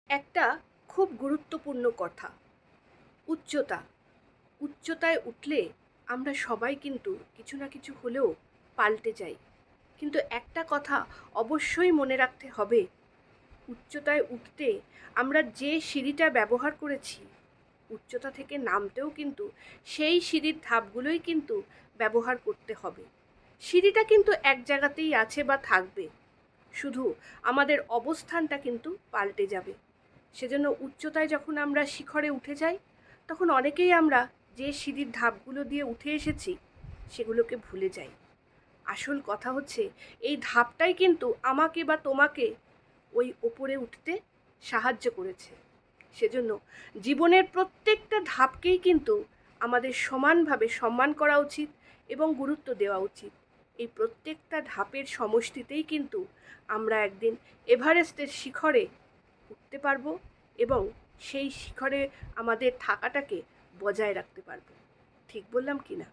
একটা খুব গুরুত্বপূর্ণ কথা, উচ্চতা। উচ্চতায় উঠলে আমরা সবাই কিন্তু কিছু না কিছু হলেও পাল্টে যাই। কিন্তু একটা কথা অবশ্যই মনে রাখতে হবে, উচ্চতায় উঠতে আমরা যে সিঁড়িটা ব্যবহার করেছি, উচ্চতা থেকে নামতেও কিন্তু সেই সিঁড়ির ধাপগুলোই কিন্তু ব্যবহার করতে হবে। সিঁড়িটা কিন্তু এক জায়গাতেই আছে বা থাকবে, শুধু আমাদের অবস্থানটা কিন্তু পাল্টে যাবে। সেজন্য উচ্চতায় যখন আমরা শিখরে উঠে যাই, তখন অনেকেই আমরা যে সিঁড়ির ধাপগুলো দিয়ে উঠে এসেছি সেগুলোকে ভুলে যাই। আসল কথা হচ্ছে, এই ধাপটাই কিন্তু আমাকে বা তোমাকে ওই ওপরে উঠতে সাহায্য করেছে। সেজন্য জীবনের প্রত্যেকটা ধাপকেই কিন্তু আমাদের সমানভাবে সম্মান করা উচিত এবং গুরুত্ব দেওয়া উচিত। এই প্রত্যেকটা ধাপের সমষ্টিতেই কিন্তু আমরা একদিন এভারেস্টের শিখরে উঠতে পারবো এবং সেই শিখরে আমাদের থাকাটাকে বজায় রাখতে পারবো। ঠিক বললাম কি না?